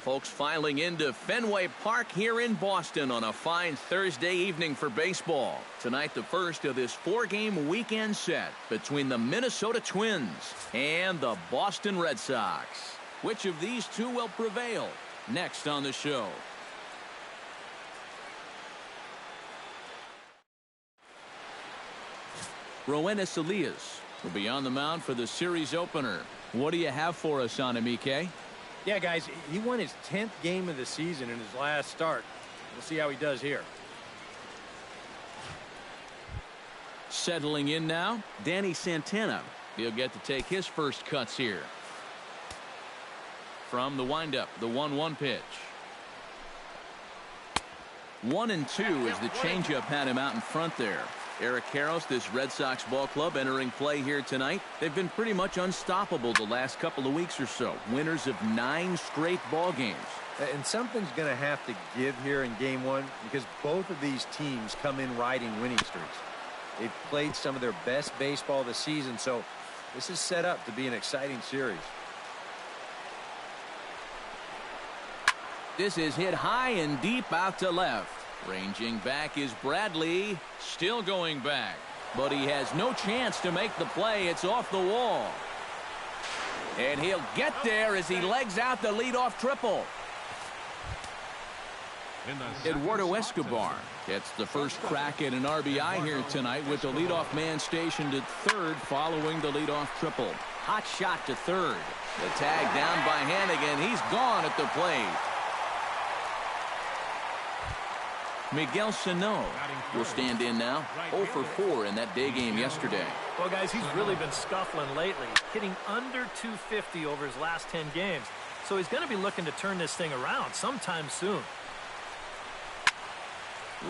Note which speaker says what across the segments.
Speaker 1: Folks filing into Fenway Park here in Boston on a fine Thursday evening for baseball. Tonight, the first of this 4-game weekend set between the Minnesota Twins and the Boston Red Sox. Which of these two will prevail? Next on the show. Roenis Elias will be on the mound for the series opener. What do you have for us on him, EK?
Speaker 2: Yeah, guys, he won his 10th game of the season in his last start. We'll see how he does here.
Speaker 1: Settling in now, Danny Santana. He'll get to take his first cuts here. From the windup, the 1-1 pitch. 1-2 as the changeup had him out in front there. Eric Karros, this Red Sox ball club entering play here tonight. They've been pretty much unstoppable the last couple of weeks or so. Winners of 9 straight ball games.
Speaker 2: And something's going to have to give here in game 1 because both of these teams come in riding winning streaks. They've played some of their best baseball this season, so this is set up to be an exciting series.
Speaker 1: This is hit high and deep out to left. Ranging back is Bradley. Still going back. But he has no chance to make the play. It's off the wall. And he'll get there as he legs out the leadoff triple. Eduardo Escobar gets the first crack at an RBI here tonight with the leadoff man stationed at third following the leadoff triple. Hot shot to third. The tag down by Hannigan. He's gone at the plate. Miguel Sano will stand in now. 0 for 4 in that day game yesterday.
Speaker 3: Well, guys, he's really been scuffling lately, hitting under 250 over his last 10 games. So he's going to be looking to turn this thing around sometime soon.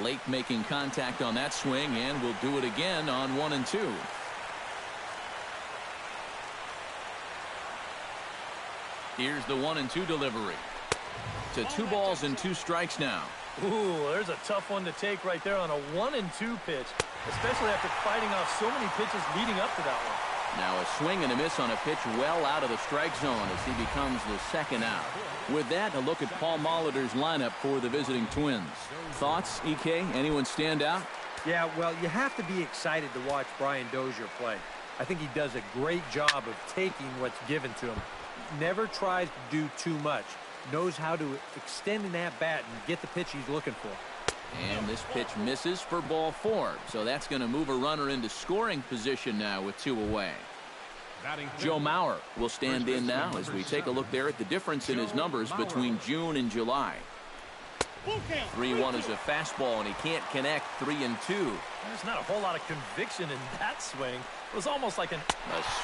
Speaker 1: Late making contact on that swing, and will do it again on 1-2. Here's the 1-2 delivery. To 2 balls and 2 strikes now.
Speaker 3: Ooh, there's a tough one to take right there on a 1-2 pitch, especially after fighting off so many pitches leading up to that one.
Speaker 1: Now a swing and a miss on a pitch well out of the strike zone as he becomes the second out. With that, a look at Paul Molitor's lineup for the visiting Twins. Thoughts, EK? Anyone stand out?
Speaker 2: Yeah, well, you have to be excited to watch Brian Dozier play. I think he does a great job of taking what's given to him. Never tries to do too much. Knows how to extend an at-bat and get the pitch he's looking for.
Speaker 1: And this pitch misses for ball 4. So that's going to move a runner into scoring position now with 2 away. Joe Mauer will stand in now as we take a look there at the difference in his numbers between June and July. 3-1 is a fastball, and he can't connect. 3-2.
Speaker 3: There's not a whole lot of conviction in that swing. It was almost like a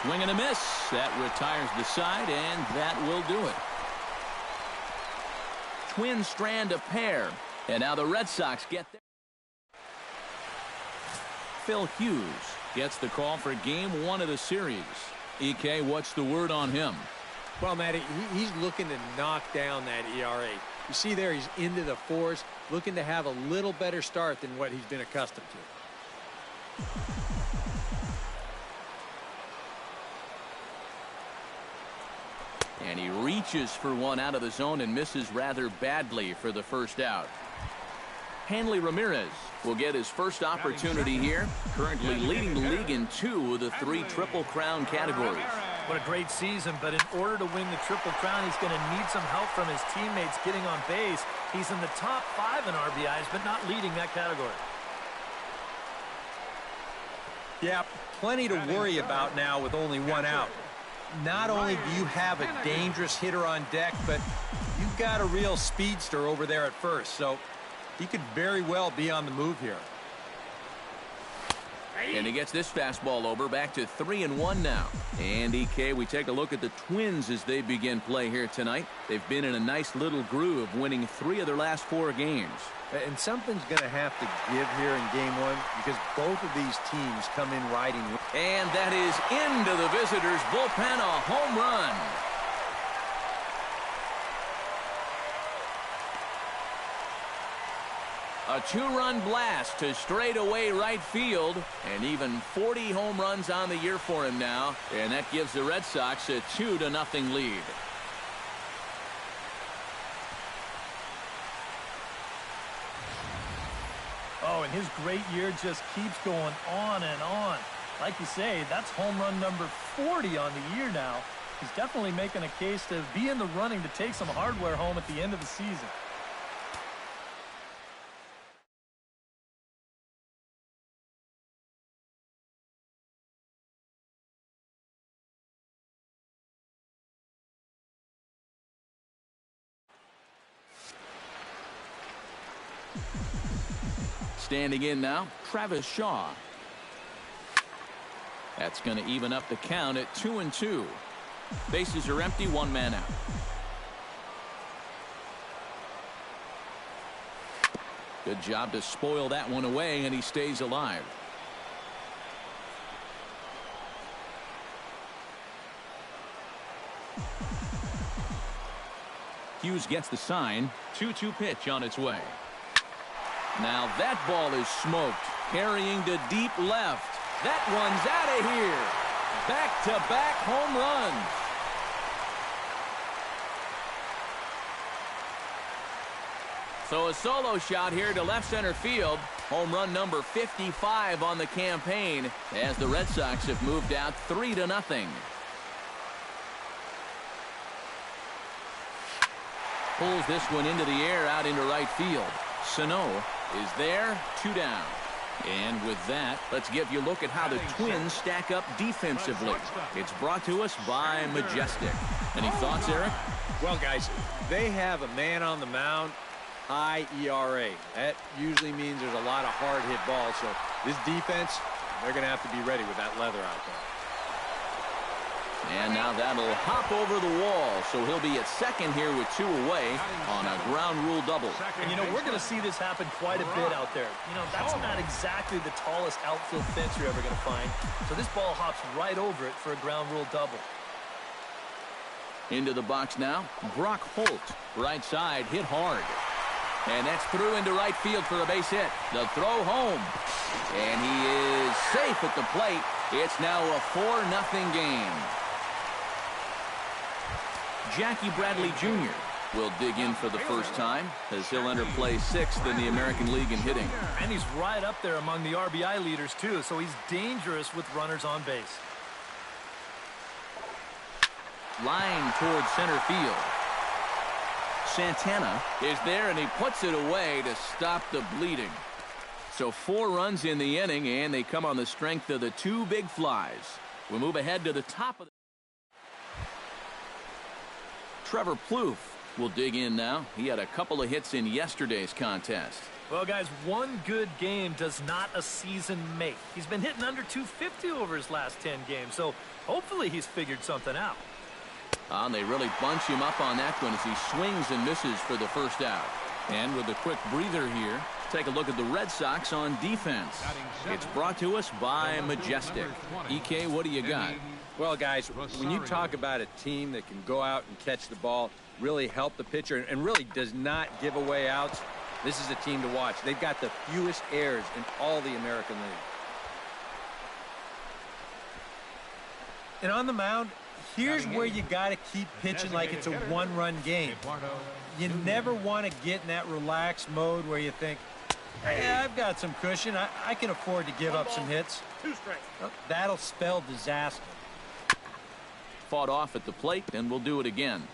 Speaker 1: swing and a miss. That retires the side, and that will do it. Twins strand a pair, and now the Red Sox get there. Phil Hughes gets the call for game 1 of the series. EK, what's the word on him?
Speaker 2: Well, Matty, he's looking to knock down that ERA. You see there, he's into the 4s, looking to have a little better start than what he's been accustomed to.
Speaker 1: And he reaches for one out of the zone and misses rather badly for the first out. Hanley Ramirez will get his first opportunity here, currently leading the league in 2 of the 3 Triple Crown categories.
Speaker 3: What a great season, but in order to win the Triple Crown, he's going to need some help from his teammates getting on base. He's in the top 5 in RBIs, but not leading that category.
Speaker 2: Yeah, plenty to worry about now with only 1 out. Not only do you have a dangerous hitter on deck, but you've got a real speedster over there at first, so he could very well be on the move here.
Speaker 1: And he gets this fastball over, back to 3-1 now. And EK, we take a look at the Twins as they begin play here tonight. They've been in a nice little groove, winning 3 of their last 4 games.
Speaker 2: And something's going to have to give here in game 1 because both of these teams come in riding.
Speaker 1: And that is into the visitors' bullpen, a home run. A 2-run blast to straightaway right field, and even 40 home runs on the year for him now, and that gives the Red Sox a 2-0 lead.
Speaker 3: his great year just keeps going on and on. Like you say, that's home run number 40 on the year now. He's definitely making a case to be in the running to take some hardware home at the end of the season.
Speaker 1: Standing in now, Travis Shaw. That's going to even up the count at 2-2. Bases are empty, one man out. Good job to spoil that one away, and he stays alive. Hughes gets the sign. 2-2 pitch on its way. Now that ball is smoked, carrying to deep left. That one's out of here. Back-to-back home runs. So a solo shot here to left center field. Home run number 55 on the campaign as the Red Sox have moved out 3-0. Pulls this one into the air out into right field. Sano is there, 2 down. And with that, let's give you a look at how the Twins stack up defensively. It's brought to us by Majestic. Any thoughts, Eric?
Speaker 2: Well, guys, they have a man on the mound, high ERA. That usually means there's a lot of hard-hit balls. So this defense, they're going to have to be ready with that leather out there.
Speaker 1: And now that'll hop over the wall, so he'll be at second here with 2 away on a ground rule double.
Speaker 3: And, you know, we're going to see this happen quite a bit out there. You know, that's not exactly the tallest outfield fence you're ever going to find. So this ball hops right over it for a ground rule double.
Speaker 1: Into the box now, Brock Holt. Right side, hit hard. And that's through into right field for a base hit. The throw home. And he is safe at the plate. It's now a 4-0 game. Jackie Bradley Jr. will dig in for the first time as he'll enter play 6th in the American League in hitting.
Speaker 3: And he's right up there among the RBI leaders, too, so he's dangerous with runners on base.
Speaker 1: Line towards center field. Santana is there, and he puts it away to stop the bleeding. So 4 runs in the inning, and they come on the strength of the 2 big flies. We move ahead to the top of the... Trevor Plouffe will dig in now. He had a couple of hits in yesterday's contest.
Speaker 3: Well, guys, one good game does not a season make. He's been hitting under 250 over his last 10 games, so hopefully he's figured something out.
Speaker 1: And they really bunch him up on that one as he swings and misses for the first out. And with a quick breather here, take a look at the Red Sox on defense. It's brought to us by Majestic. EK, what do you got?
Speaker 2: Well, guys, when you talk about a team that can go out and catch the ball, really help the pitcher, and really does not give away outs, this is a team to watch. They've got the fewest errors in all the American League. And on the mound, here's where you got to keep pitching like it's a one-run game. You never want to get in that relaxed mode where you think, hey, I've got some cushion. I can afford to give up some hits. Well, that'll spell disaster.
Speaker 1: Fought off at the plate, and we'll do it again.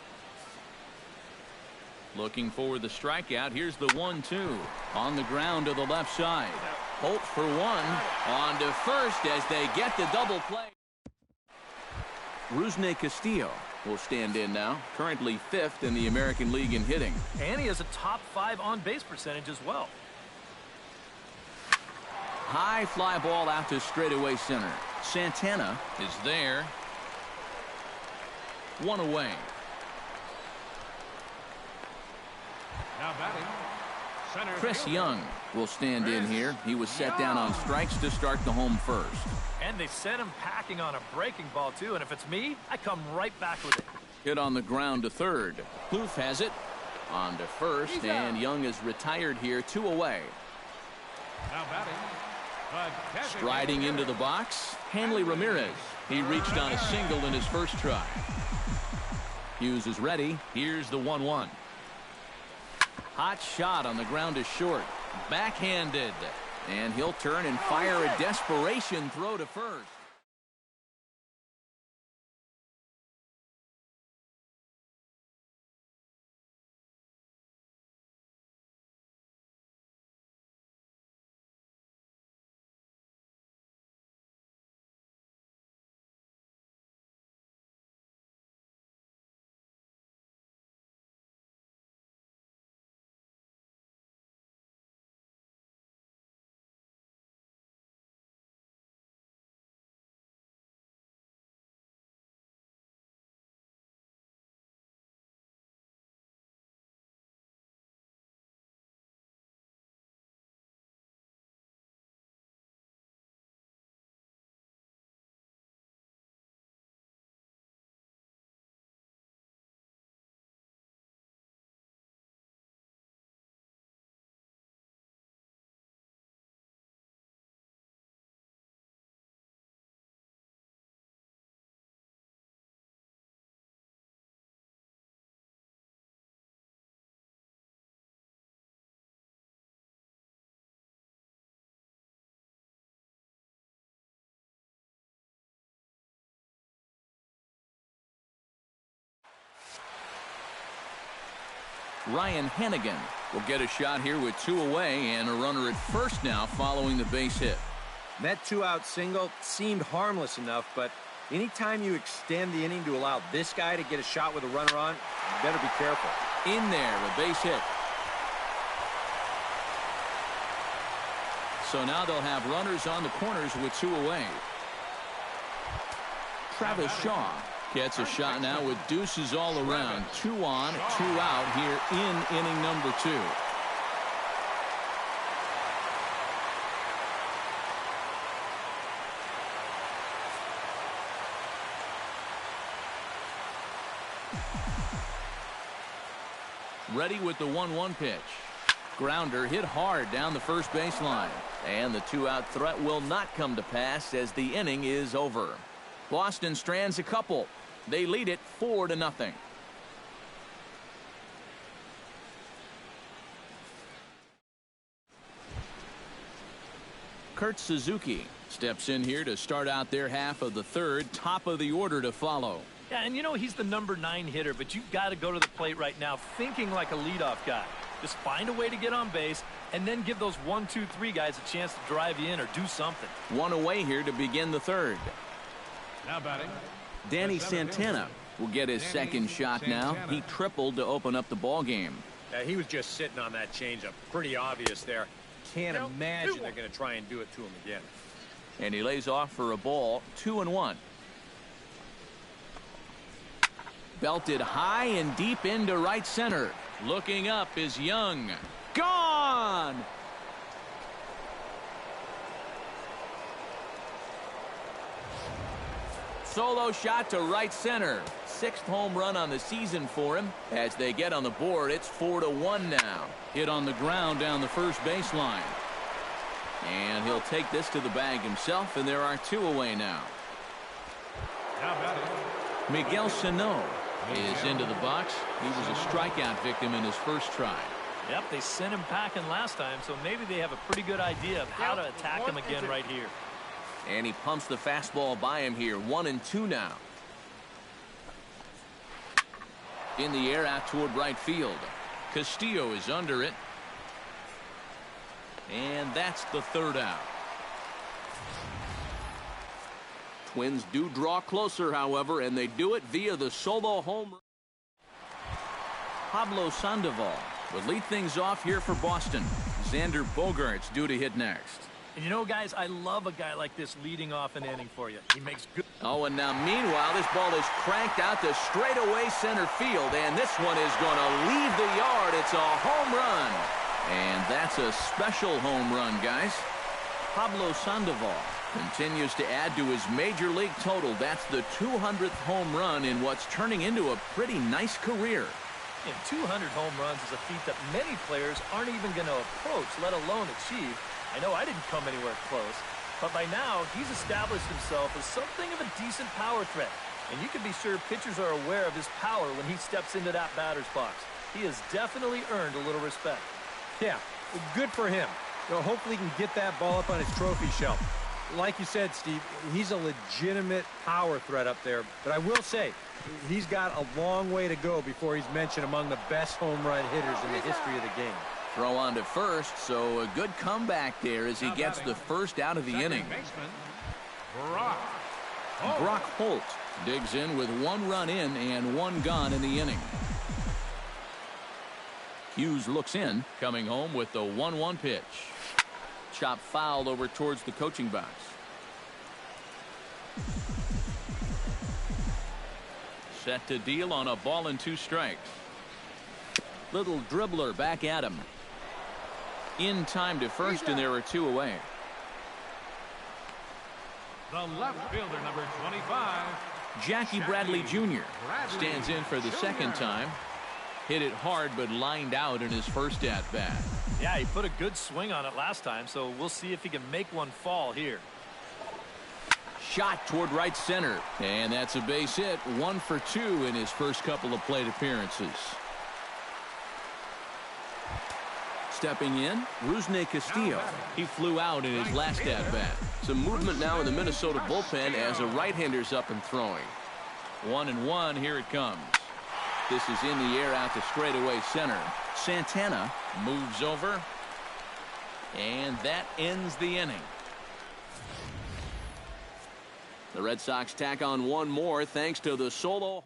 Speaker 1: Looking for the strikeout. Here's the 1-2 on the ground to the left side. Holt for 1 on to first as they get the double play. Rusney Castillo will stand in now, currently 5th in the American League in hitting.
Speaker 3: And he has a top 5 on-base percentage as well.
Speaker 1: High fly ball out to straightaway center. Santana is there. 1 away.
Speaker 4: Now batting, center
Speaker 1: Chris
Speaker 4: fielder.
Speaker 1: Young will stand in here. He was set down on strikes to start the home first.
Speaker 3: And they sent him packing on a breaking ball, too. And if it's me, I come right back with it.
Speaker 1: Hit on the ground to third. Plouffe has it. On to first, and Young is retired here, 2 away.
Speaker 4: Now batting,
Speaker 1: Striding into the box, Hanley Ramirez. He reached on a single in his first try. Hughes is ready. Here's the 1-1. Hot shot on the ground is short. Backhanded. And he'll turn and fire a desperation throw to first. Ryan Hennigan will get a shot here with 2 away and a runner at first now following the base hit.
Speaker 2: That 2-out single seemed harmless enough, but anytime you extend the inning to allow this guy to get a shot with a runner on, you better be careful.
Speaker 1: In there, a base hit. So now they'll have runners on the corners with 2 away. Travis Shaw gets a shot now with deuces all around. 2 on, 2 out here in inning number 2. Ready with the 1-1 pitch. Grounder hit hard down the first baseline. And the 2-out threat will not come to pass as the inning is over. Boston strands a couple. They lead it 4-0. Kurt Suzuki steps in here to start out their half of the third. Top of the order to follow.
Speaker 3: Yeah, and you know he's the number 9 hitter, but you've got to go to the plate right now thinking like a leadoff guy. Just find a way to get on base and then give those 1, 2, 3 guys a chance to drive you in or do something.
Speaker 1: 1 away here to begin the third.
Speaker 4: Now batting.
Speaker 1: Danny Santana will get his second shot now. He tripled to open up the ball game.
Speaker 2: He was just sitting on that changeup. Pretty obvious there. Can't imagine they're going to try and do it to him again.
Speaker 1: And he lays off for a ball. 2-1. Belted high and deep into right center. Looking up is Young. Gone! Solo shot to right center. 6th home run on the season for him. As they get on the board, it's 4-1 now. Hit on the ground down the first baseline. And he'll take this to the bag himself, and there are 2 away now.
Speaker 4: Now batting.
Speaker 1: Miguel Sano is into the box. He was a strikeout victim in his first try.
Speaker 3: Yep, they sent him packing last time, so maybe they have a pretty good idea of how to attack him again right here.
Speaker 1: And he pumps the fastball by him here. 1-2 now. In the air out toward right field. Castillo is under it. And that's the 3rd out. Twins do draw closer, however, and they do it via the solo home run. Pablo Sandoval will lead things off here for Boston. Xander Bogaerts due to hit next.
Speaker 3: And you know, guys, I love a guy like this leading off an inning for you. He makes good.
Speaker 1: Oh, and now meanwhile, this ball is cranked out to straightaway center field, and this one is going to leave the yard. It's a home run. And that's a special home run, guys. Pablo Sandoval continues to add to his major league total. That's the 200th home run in what's turning into a pretty nice career.
Speaker 3: And 200 home runs is a feat that many players aren't even going to approach, let alone achieve. I know I didn't come anywhere close, but by now he's established himself as something of a decent power threat. And you can be sure pitchers are aware of his power when he steps into that batter's box. He has definitely earned a little respect.
Speaker 2: Yeah, good for him. Hopefully he can get that ball up on his trophy shelf. Like you said, Steve, he's a legitimate power threat up there. But I will say, he's got a long way to go before he's mentioned among the best home run hitters in the history of the game.
Speaker 1: Throw on to first, so a good comeback there as he gets the first out of the inning. Brock Holt digs in with 1 run in and 1 gone in the inning. Hughes looks in, coming home with the 1-1 pitch. Chop fouled over towards the coaching box. Set to deal on a ball and 2 strikes. Little dribbler back at him. In time to first, and there are 2 away.
Speaker 4: The left fielder, number 25.
Speaker 1: Jackie Bradley Jr. stands in for the second time. Hit it hard, but lined out in his first at-bat.
Speaker 3: Yeah, he put a good swing on it last time, so we'll see if he can make one fall here.
Speaker 1: Shot toward right center, and that's a base hit. 1 for 2 in his first couple of plate appearances. Stepping in, Rusney Castillo. He flew out in his last at-bat. Some movement now in the Minnesota bullpen as a right-hander's up and throwing. 1-1, here it comes. This is in the air out to straightaway center. Santana moves over, and that ends the inning. The Red Sox tack on 1 more thanks to the solo.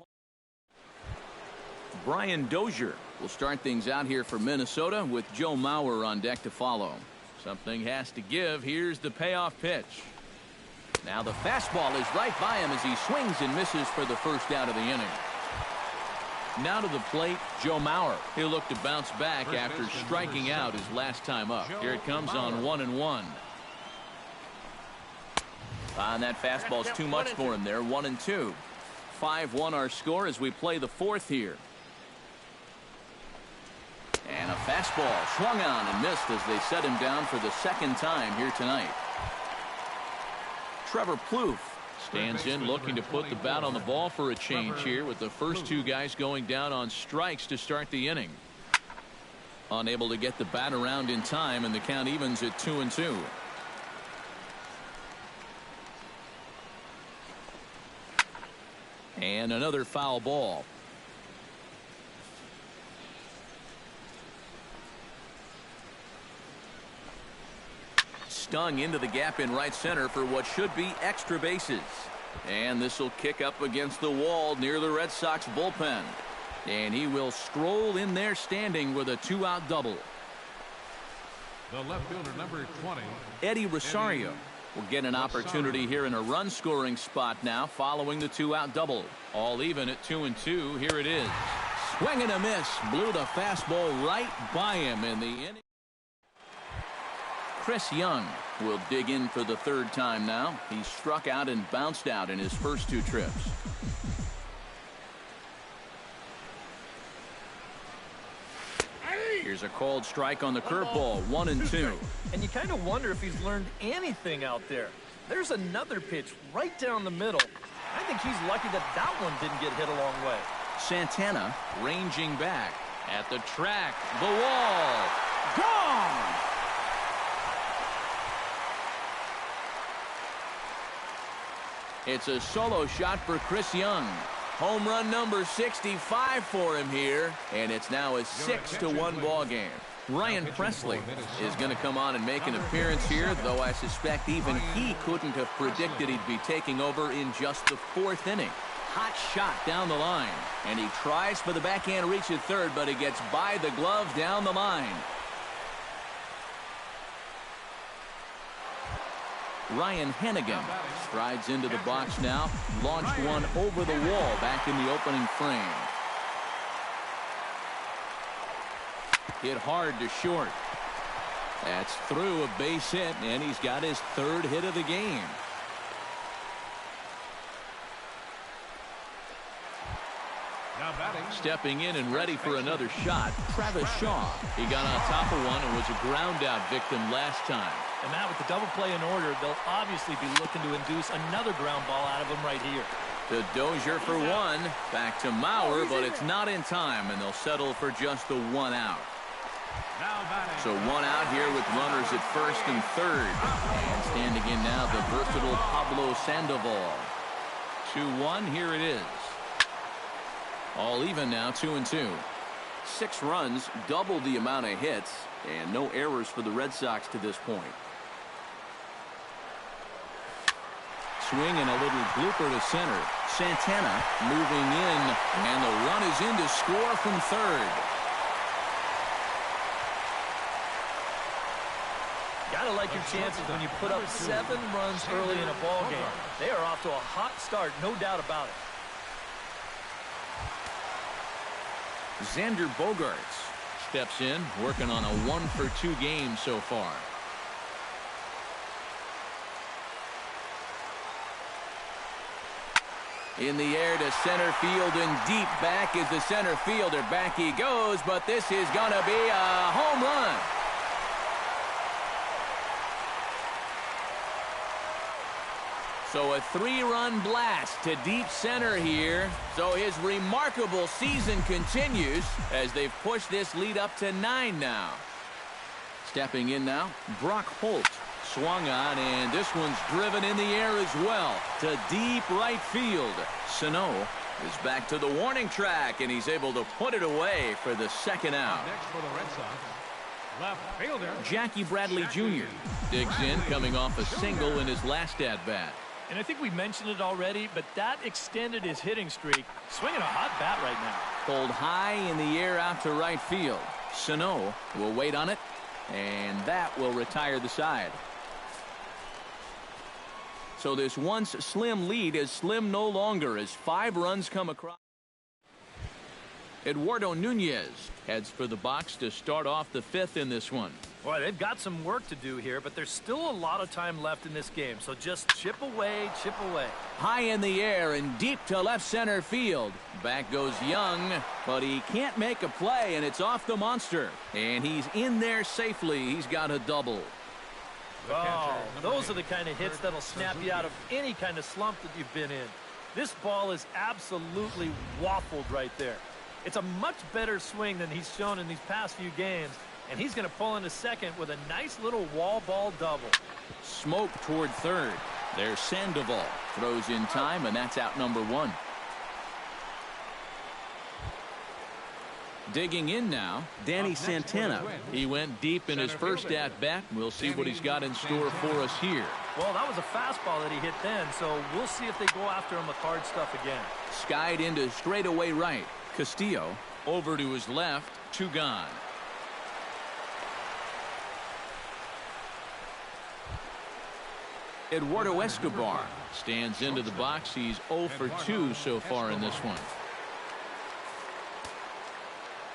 Speaker 1: Brian Dozier will start things out here for Minnesota with Joe Mauer on deck to follow. Something has to give. Here's the payoff pitch. Now the fastball is right by him as he swings and misses for the first out of the inning. Now to the plate, Joe Mauer. He'll look to bounce back after striking out his last time up. Here it comes on 1-1. And that fastball's too much for him there. 1-2. 5-1 our score as we play the 4th here. And a fastball swung on and missed as they set him down for the second time here tonight. Trevor Plouffe stands in looking to put the bat on the ball for a change here with the first 2 guys going down on strikes to start the inning. Unable to get the bat around in time, and the count evens at 2-2. And another foul ball. Stung into the gap in right center for what should be extra bases. And this will kick up against the wall near the Red Sox bullpen. And he will stroll in there standing with a 2-out double.
Speaker 4: The left fielder, number 20.
Speaker 1: Eddie Rosario will get an opportunity here in a run-scoring spot now following the 2-out double. All even at 2-2. Here it is. Swing and a miss. Blew the fastball right by him in the inning. Chris Young will dig in for the 3rd time now. He struck out and bounced out in his first 2 trips. Here's a called strike on the curveball. 1-2.
Speaker 3: And you kind of wonder if he's learned anything out there. There's another pitch right down the middle. I think he's lucky that that one didn't get hit a long way.
Speaker 1: Santana ranging back at the track. The wall. Gone! It's a solo shot for Chris Young. Home run number 65 for him here, and it's now a 6-1 ball game. Ryan Presley is going to come on and make an appearance here, though I suspect even he couldn't have predicted he'd be taking over in just the 4th inning. Hot shot down the line, and he tries for the backhand reach at third, but he gets by the glove down the line. Ryan Hennigan strides into the box now, launched one over the wall back in the opening frame. Hit hard to short. That's through a base hit, and he's got his 3rd hit of the game. Stepping in and ready for another shot, Travis Shaw. He got on top of one and was a ground out victim last time.
Speaker 3: And Matt, with the double play in order, they'll obviously be looking to induce another ground ball out of him right here.
Speaker 1: To Dozier for 1. Back to Mauer, but it's not in time, and they'll settle for just the 1 out. So one out here with runners at first and third. And standing in now, the versatile Pablo Sandoval. 2-1, here it is. All even now, 2-2. 6 runs, double the amount of hits, and no errors for the Red Sox to this point. Swing and a little blooper to center. Santana moving in, and the run is in to score from third.
Speaker 3: Gotta like your chances when you put up 7 runs early in a ball game. They are off to a hot start, no doubt about it.
Speaker 1: Xander Bogaerts steps in, working on a 1-for-2 game so far. In the air to center field and deep back is the center fielder. Back he goes, but this is going to be a home run. So a 3-run blast to deep center here. So his remarkable season continues as they've pushed this lead up to 9 now. Stepping in now, Brock Holt. Swung on, and this one's driven in the air as well to deep right field. Sano is back to the warning track, and he's able to put it away for the second out.
Speaker 4: Next for the Red Sox, left fielder
Speaker 1: Jackie Bradley Jr. digs in, coming off a single in his last at-bat.
Speaker 3: And I think we mentioned it already, but that extended his hitting streak. Swinging a hot bat right now.
Speaker 1: Pulled high in the air out to right field. Sano will wait on it, and that will retire the side. So this once slim lead is slim no longer as 5 runs come across. Eduardo Nunez heads for the box to start off the 5th in this one.
Speaker 3: Boy, they've got some work to do here, but there's still a lot of time left in this game. So just chip away, chip away.
Speaker 1: High in the air and deep to left center field. Back goes Young, but he can't make a play, and it's off the monster. And he's in there safely. He's got a double.
Speaker 3: Oh, those are the kind of hits that'll snap you out of any kind of slump that you've been in. This ball is absolutely waffled right there. It's a much better swing than he's shown in these past few games, and he's going to pull into second with a nice little wall ball double.
Speaker 1: Smoke toward third. There's Sandoval. Throws in time, and that's out number 1. Digging in now, Danny Santana. He went deep in his first at-bat. We'll see what he's got in store for us here.
Speaker 3: Well, that was a fastball that he hit then, so we'll see if they go after him with hard stuff again.
Speaker 1: Skied into straightaway right. Castillo over to his left. 2 gone. Eduardo Escobar stands into the box. He's 0 for 2 so far in this one.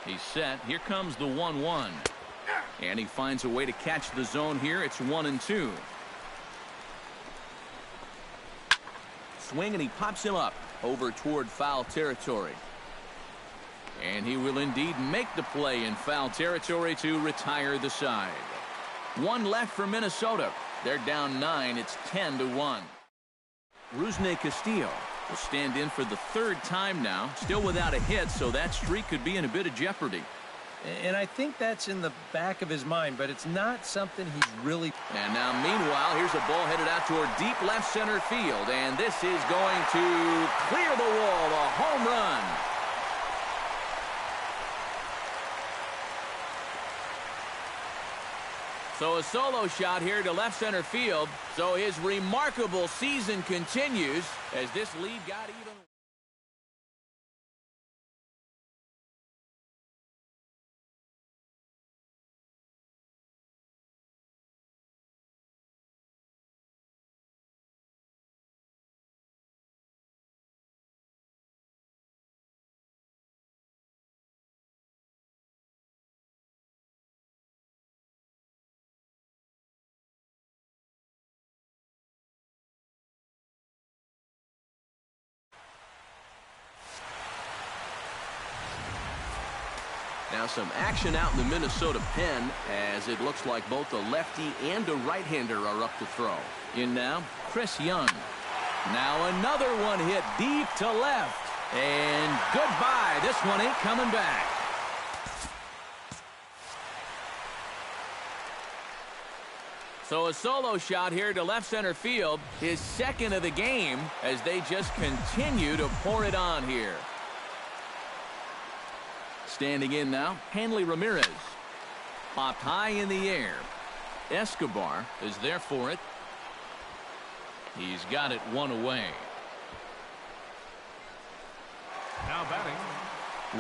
Speaker 1: He's set. Here comes the 1-1. And he finds a way to catch the zone here. It's 1-2. Swing, and he pops him up over toward foul territory. And he will indeed make the play in foul territory to retire the side. 1 left for Minnesota. They're down 9. It's 10-1. Rusney Castillo will stand in for the 3rd time now. Still without a hit, so that streak could be in a bit of jeopardy.
Speaker 2: And I think that's in the back of his mind, but it's not something he's really...
Speaker 1: And now, meanwhile, here's a ball headed out toward deep left center field. And this is going to clear the wall. A home run. So a solo shot here to left center field. So his remarkable season continues as this lead got even. Now some action out in the Minnesota pen as it looks like both a lefty and a right-hander are up to throw. In now, Chris Young. Now another one hit deep to left. And goodbye. This one ain't coming back. So a solo shot here to left center field, his second of the game, as they just continue to pour it on here. Standing in now, Hanley Ramirez. Popped high in the air. Escobar is there for it. He's got it one away.
Speaker 4: Now batting,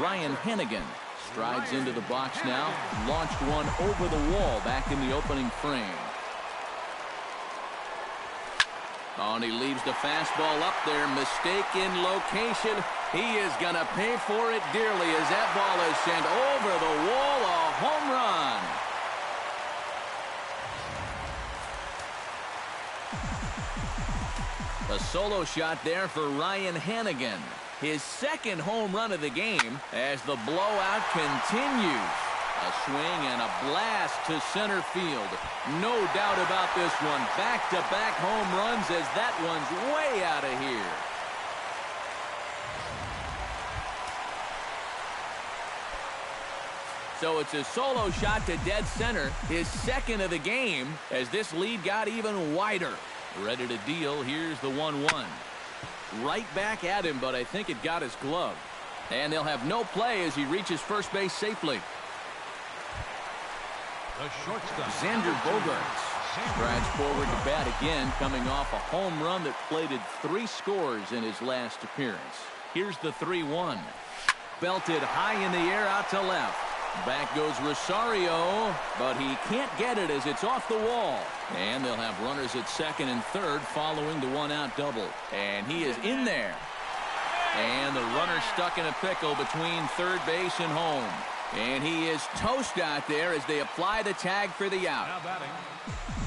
Speaker 1: Ryan Hennigan strides into the box now. Launched one over the wall back in the opening frame. Oh, and he leaves the fastball up there. Mistaken location. He is going to pay for it dearly as that ball is sent over the wall. A home run. A solo shot there for Ryan Hennigan. His second home run of the game as the blowout continues. A swing and a blast to center field. No doubt about this one. Back-to-back home runs as that one's way out of here. So it's a solo shot to dead center. His second of the game as this lead got even wider. Ready to deal. Here's the 1-1. Right back at him, but I think it got his glove. And they'll have no play as he reaches first base safely.
Speaker 4: the shortstop,
Speaker 1: Xander Bogaerts strides forward to bat again, coming off a home run that plated 3 scores in his last appearance. Here's the 3-1. Belted high in the air out to left. Back goes Rosario, but he can't get it as it's off the wall. And they'll have runners at second and third following the 1-out double. And he is in there. And the runner stuck in a pickle between third base and home. And he is toast out there as they apply the tag for the out.
Speaker 4: now batting,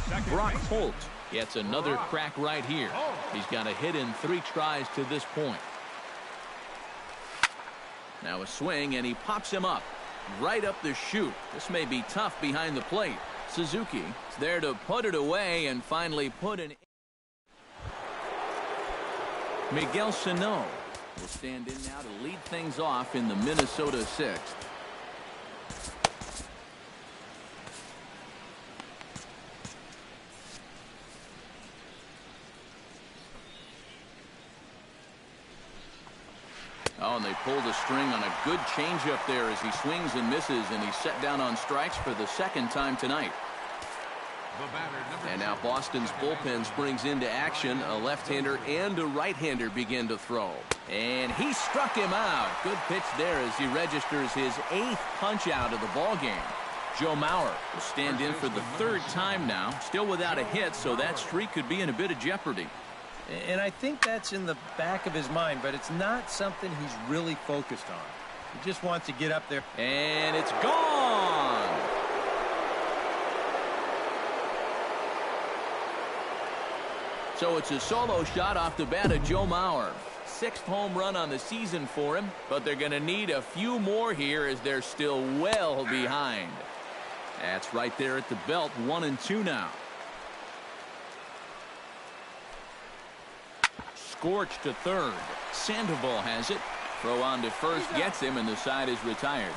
Speaker 4: second
Speaker 1: Brock
Speaker 4: baseman,
Speaker 1: Holt gets another crack right here. He's got a hit in 3 tries to this point. Now a swing, and he pops him up. Right up the chute. This may be tough behind the plate. Suzuki is there to put it away and finally put an... Miguel Sano will stand in now to lead things off in the Minnesota 6th. Oh, and they pulled a string on a good changeup there as he swings and misses, and he's set down on strikes for the 2nd time tonight.
Speaker 4: the batter, number
Speaker 1: And now
Speaker 4: 2.
Speaker 1: Boston's bullpen springs into action. A left-hander and a right-hander begin to throw. And he struck him out. Good pitch there as he registers his 8th punch-out of the ballgame. Joe Mauer will stand in for the 3rd time now. Still without a hit, so that streak could be in a bit of jeopardy.
Speaker 2: And I think that's in the back of his mind, but it's not something he's really focused on. He just wants to get up there.
Speaker 1: And it's gone. So it's a solo shot off the bat of Joe Mauer. 6th home run on the season for him, but they're going to need a few more here as they're still well behind. That's right there at the belt. 1-2 now. Scorch to third. Sandoval has it. Throw on to first gets him, and the side is retired.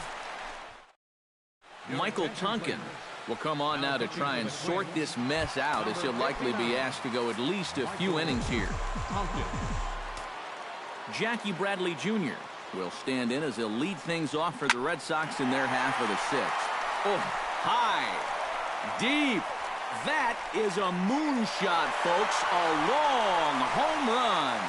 Speaker 1: Michael Tonkin will come on now to try and sort this mess out, as he'll likely be asked to go at least a few innings here. Jackie Bradley Jr. will stand in as he'll lead things off for the Red Sox in their half of the 6th. Oh, high, deep. That is a moonshot, folks. A long home run.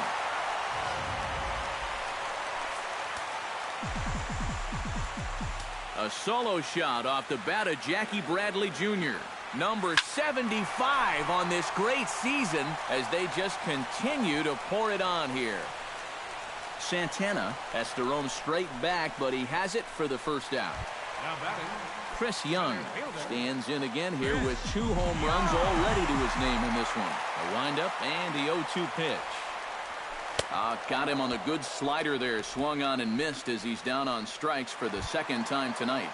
Speaker 1: A solo shot off the bat of Jackie Bradley Jr. Number 75 on this great season as they just continue to pour it on here. Santana has to roam straight back, but he has it for the 1st out.
Speaker 4: Now batting,
Speaker 1: Chris Young stands in again here with 2 home runs already to his name in this one. A windup and the 0-2 pitch. Got him on the good slider there. Swung on and missed as he's down on strikes for the 2nd time tonight.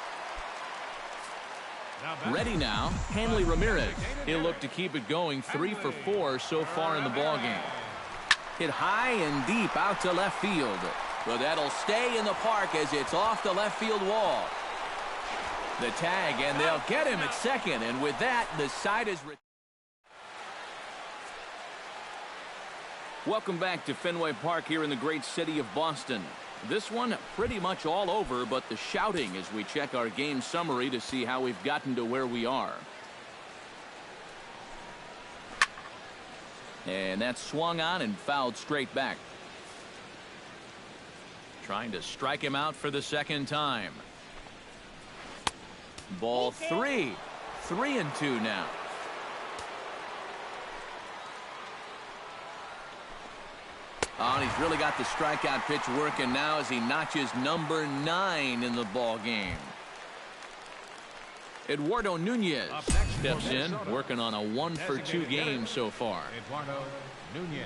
Speaker 4: now batting,
Speaker 1: Ready now, Hanley Ramirez. He'll look to keep it going. 3 for 4 so far in the ballgame. Hit high and deep out to left field. But that'll stay in the park as it's off the left field wall. The tag, and they'll get him at second, and with that, the side is... Welcome back to Fenway Park here in the great city of Boston. This one pretty much all over, but the shouting as we check our game summary to see how we've gotten to where we are. And that's swung on and fouled straight back. Trying to strike him out for the second time. Ball 3. 3-2 now. Oh, and he's really got the strikeout pitch working now as he notches number 9 in the ball game. Eduardo Nunez steps in, working on a 1-for-2 game so far.
Speaker 4: Eduardo Nunez.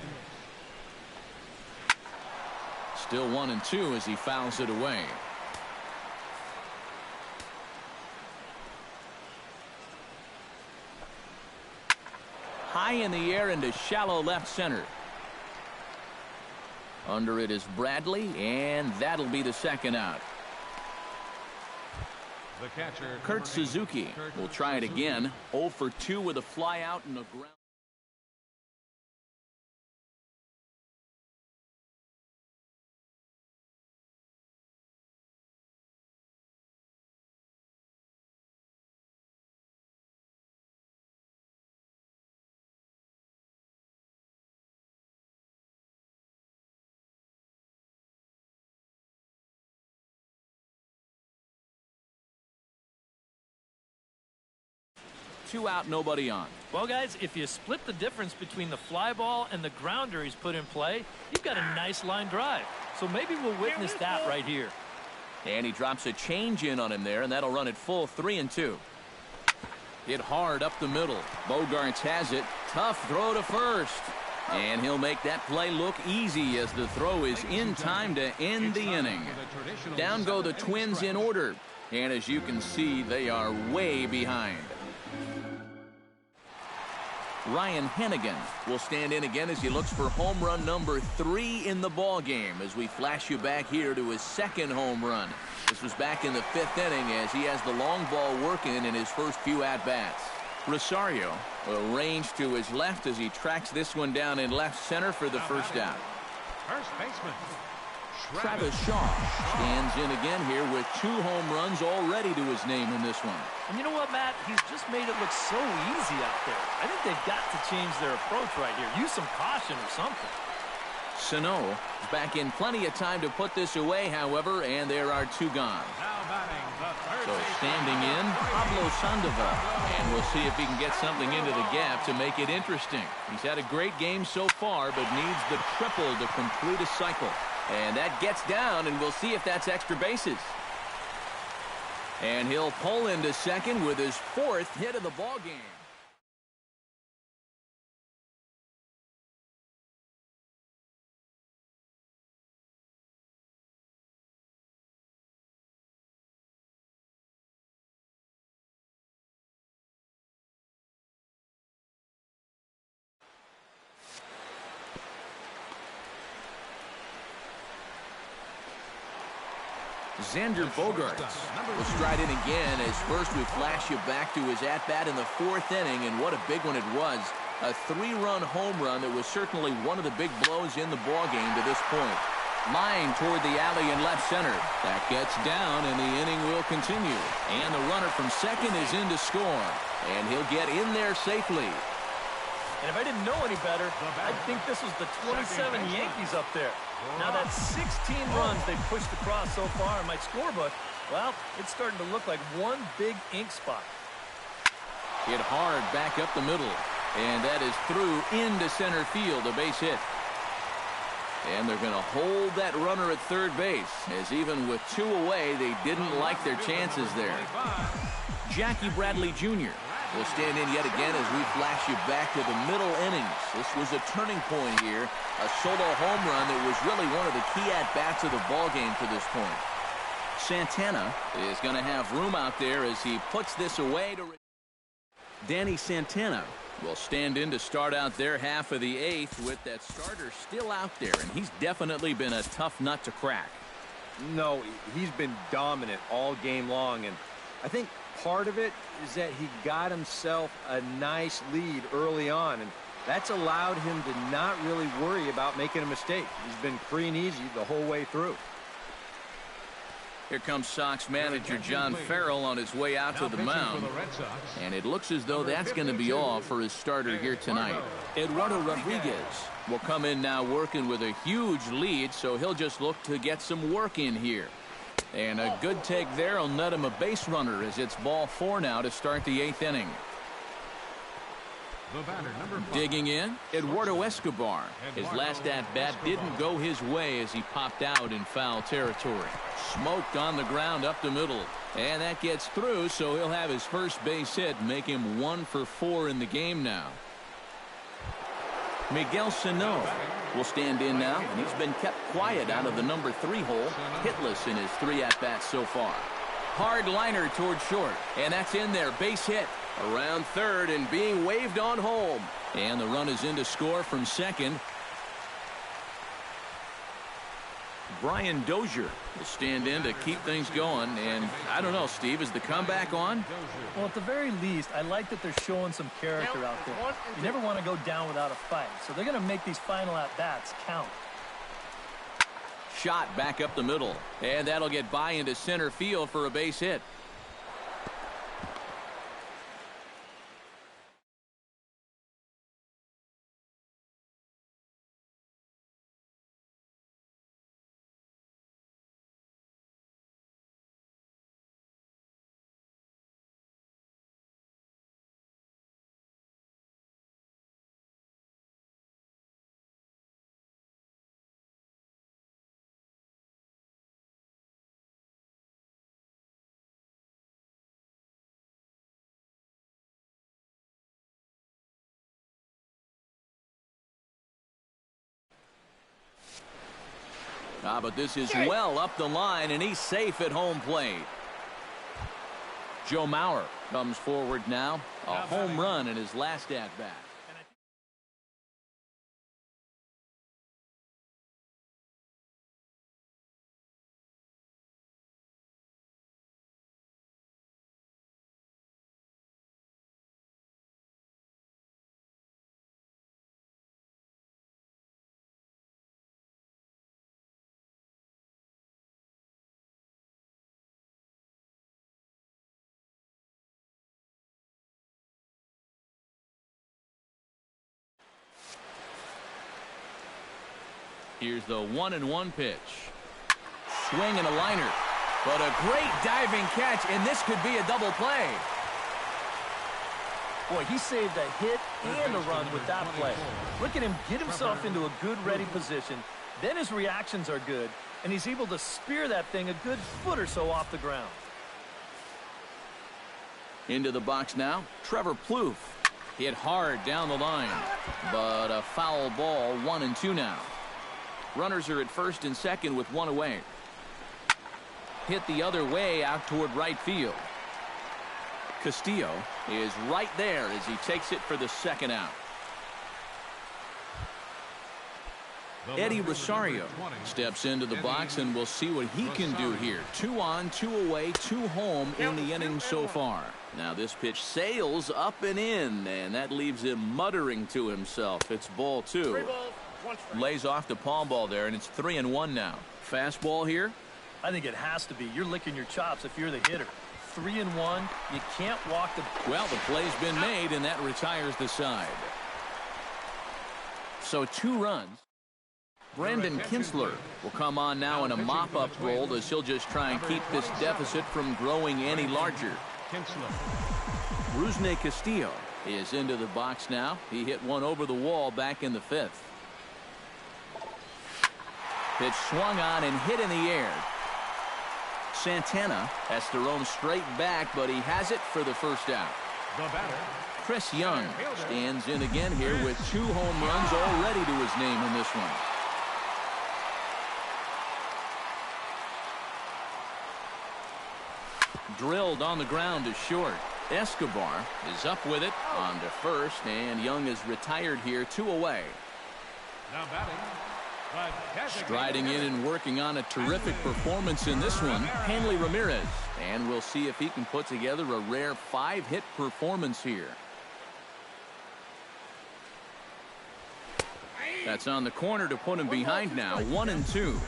Speaker 1: Still 1-2 as he fouls it away. High in the air into shallow left center. Under it is Bradley, and that'll be the second out.
Speaker 4: The catcher,
Speaker 1: Kurt Suzuki will try it again. 0-for-2 with a fly out and a ground. Two out, nobody on.
Speaker 3: Well, guys, if you split the difference between the fly ball and the grounder he's put in play, you've got a nice line drive. So maybe we'll witness that right here.
Speaker 1: And he drops a change in on him there, and that'll run it full 3-2. Hit hard up the middle. Bogaerts has it. Tough throw to first. And he'll make that play look easy as the throw is in time to end the inning. Down go the Twins in order. And as you can see, they are way behind. Ryan Hennigan will stand in again as he looks for home run number 3 in the ball game as we flash you back here to his second home run. This was back in the 5th inning as he has the long ball working in his first few at-bats. Rosario will range to his left as he tracks this one down in left center for the first out.
Speaker 4: First baseman,
Speaker 1: Travis Shaw stands in again here with 2 home runs already to his name in this one.
Speaker 3: And you know what, Matt? He's just made it look so easy out there. I think they've got to change their approach right here. Use some caution or something.
Speaker 1: Sano is back in plenty of time to put this away, however, and there are 2 gone.
Speaker 4: now batting the third
Speaker 1: So
Speaker 4: baseman,
Speaker 1: standing in, Pablo Sandoval. And we'll see if he can get something into the gap to make it interesting. He's had a great game so far, but needs the triple to complete a cycle. And that gets down, and we'll see if that's extra bases. And he'll pull into second with his 4th hit of the ball game. Xander Bogaerts will stride in again as first we flash you back to his at-bat in the 4th inning, and what a big one it was. A 3-run home run that was certainly one of the big blows in the ballgame to this point. Line toward the alley in left center. That gets down, and the inning will continue. And the runner from second is in to score, and he'll get in there safely.
Speaker 3: And if I didn't know any better, I'd think this was the 27 Yankees up there. Now that's 16 runs they've pushed across so far in my scorebook. Well, it's starting to look like one big ink spot.
Speaker 1: Hit hard back up the middle. And that is through into center field, a base hit. And they're going to hold that runner at third base, as even with 2 away, they didn't like their chances there. Jackie Bradley Jr. will stand in yet again as we flash you back to the middle innings. This was a turning point here. A solo home run that was really one of the key at-bats of the ballgame to this point. Santana is going to have room out there as he puts this away. Danny Santana will stand in to start out their half of the 8th with that starter still out there, and he's definitely been a tough nut to crack.
Speaker 2: No, he's been dominant all game long, and I think part of it is that he got himself a nice lead early on, and That's allowed him to not really worry about making a mistake. He's been free and easy the whole way through.
Speaker 1: Here comes Sox manager John Farrell on his way out to the mound. And it looks as though that's going to be all for his starter here tonight. Eduardo Rodriguez will come in now working with a huge lead, so he'll just look to get some work in here. And a good take there will net him a base runner as it's ball 4 now to start the 8th inning. Digging in, Eduardo Escobar. His last at-bat didn't go his way as he popped out in foul territory. Smoked on the ground up the middle. And that gets through, so he'll have his first base hit, make him 1 for 4 in the game now. Miguel Sano will stand in now, and he's been kept quiet out of the number 3 hole, hitless in his 3 at-bats so far. Hard liner toward short, and that's in there, base hit. Around third and being waved on home. And the run is in to score from second. Brian Dozier will stand in to keep things going. And I don't know, Steve, is the comeback on?
Speaker 3: Well, at the very least, I like that they're showing some character out there. You never want to go down without a fight. So they're going to make these final at-bats count.
Speaker 1: Shot back up the middle. And that'll get by into center field for a base hit. But this is well up the line, and he's safe at home plate. Joe Mauer comes forward now. A home run in his last at-bat. Here's the 1-1 pitch. Swing and a liner. But a great diving catch, and this could be a double play.
Speaker 3: Boy, he saved a hit and a run with that play. Look at him get himself into a good ready position. Then his reactions are good, and he's able to spear that thing a good foot or so off the ground.
Speaker 1: Into the box now, Trevor Plouffe. Hit hard down the line, but a foul ball, 1-2 now. Runners are at first and second with 1 away. Hit the other way out toward right field. Castillo is right there as he takes it for the second out. Eddie Rosario steps into the box, and we'll see what he can do here. 2 on, 2 away, 2 home in the inning so far. Now this pitch sails up and in, and that leaves him muttering to himself. It's ball 2. Lays off the palm ball there, and it's 3-1 now. Fastball here?
Speaker 3: I think it has to be. You're licking your chops if you're the hitter. 3-1. You can't walk the...
Speaker 1: Well, the play's been made, and that retires the side. So 2 runs. Brandon Kinsler will come on now in a mop-up role as he'll just try and keep this deficit from growing any larger. Rusney Castillo is into the box now. He hit one over the wall back in the 5th. Pitch swung on and hit in the air. Santana has to roam straight back, but he has it for the first out. Chris Young stands in again here with 2 home runs already to his name in this one. Drilled on the ground to short. Escobar is up with it on to first, and Young is retired here, 2 away.
Speaker 4: Now batting.
Speaker 1: Striding in and working on a terrific performance in this one, Hanley Ramirez. And we'll see if he can put together a rare 5-hit performance here. That's on the corner to put him behind now, 1-2.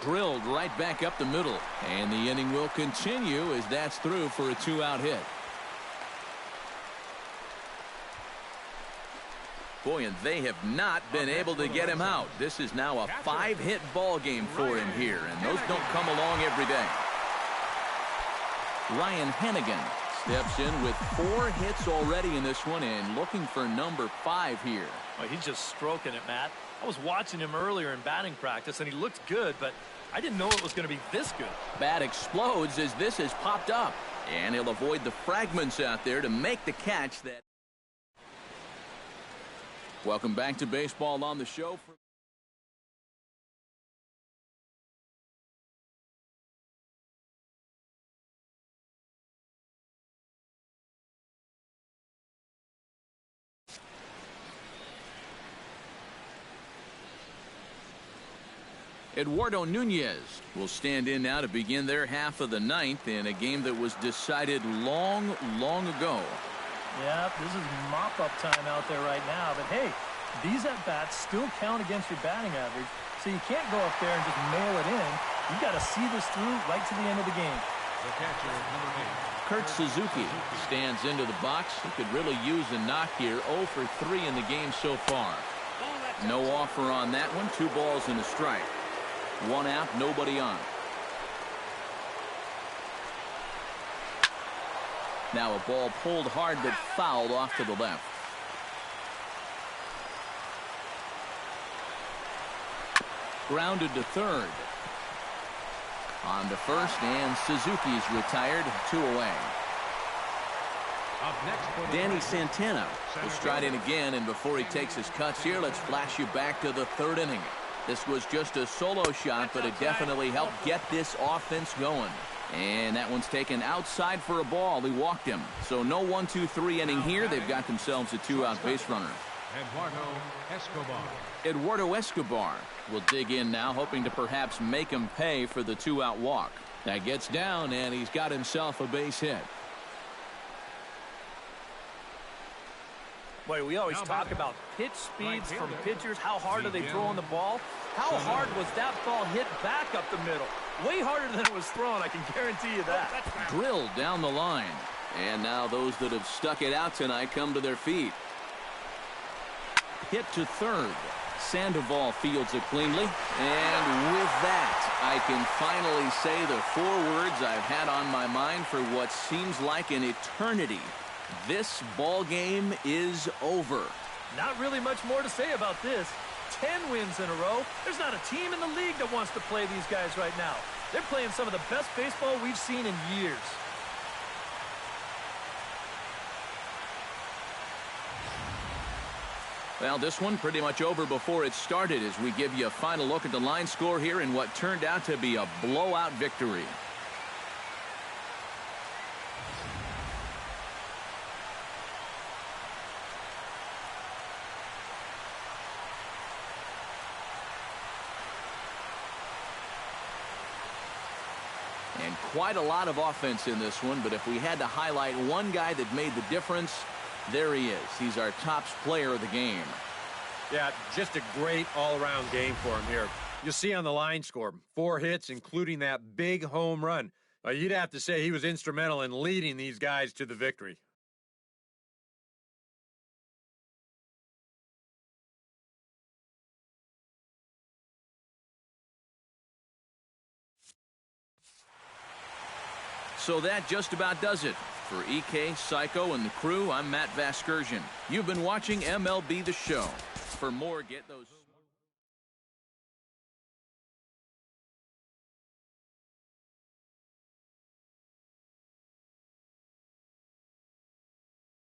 Speaker 1: Drilled right back up the middle, and the inning will continue as that's through for a 2-out hit. Boy, and they have not been able to get him out. This is now a 5-hit ball game for him here, and those don't come along every day. Ryan Hennigan steps in with 4 hits already in this one and looking for number 5 here.
Speaker 3: Well, he's just stroking it, Matt. I was watching him earlier in batting practice, and he looked good, but I didn't know it was going to be this good.
Speaker 1: Bat explodes as this has popped up, and he'll avoid the fragments out there to make the catch. That. Welcome back to baseball on the show. Eduardo Nunez will stand in now to begin their half of the 9th in a game that was decided long ago.
Speaker 3: Yeah, this is mop-up time out there right now. But, hey, these at-bats still count against your batting average, so you can't go up there and just mail it in. You got to see this through right to the end of the game.
Speaker 4: The catcher, number 8.
Speaker 1: Kurt Suzuki stands into the box. He could really use a knock here. 0 for 3 in the game so far. No offer on that one. 2 balls and a strike. 1 out, nobody on. Now a ball pulled hard but fouled off to the left. Grounded to third. On to first, and Suzuki's retired. 2 away.
Speaker 4: Up next,
Speaker 1: Danny Santana will stride in again, and before he takes his cuts here, let's flash you back to the 3rd inning. This was just a solo shot, but it definitely helped get this offense going. And that one's taken outside for a ball. He walked him. So no 1-2-3 inning here. They've got themselves a 2-out base runner. Eduardo Escobar will dig in now, hoping to perhaps make him pay for the 2-out walk. That gets down, and he's got himself a base hit.
Speaker 3: Boy, we always talk about pitch speeds from pitchers. How hard are they throwing the ball? How hard was that ball hit back up the middle? Way harder than it was thrown, I can guarantee you that.
Speaker 1: Drilled down the line. And now those that have stuck it out tonight come to their feet. Hit to third. Sandoval fields it cleanly. And with that, I can finally say the 4 words I've had on my mind for what seems like an eternity. This ball game is over.
Speaker 3: Not really much more to say about this. 10 wins in a row. There's not a team in the league that wants to play these guys right now. They're playing some of the best baseball we've seen in years.
Speaker 1: Well, this one pretty much over before it started as we give you a final look at the line score here in what turned out to be a blowout victory. And quite a lot of offense in this one, but if we had to highlight one guy that made the difference, there he is. He's our top player of the game.
Speaker 2: Yeah, just a great all-around game for him here. You'll see on the line score, 4 hits, including that big home run. You'd have to say he was instrumental in leading these guys to the victory.
Speaker 1: So that just about does it. For EK, Psycho, and the crew, I'm Matt Vasgersian. You've been watching MLB The Show. For more, get those...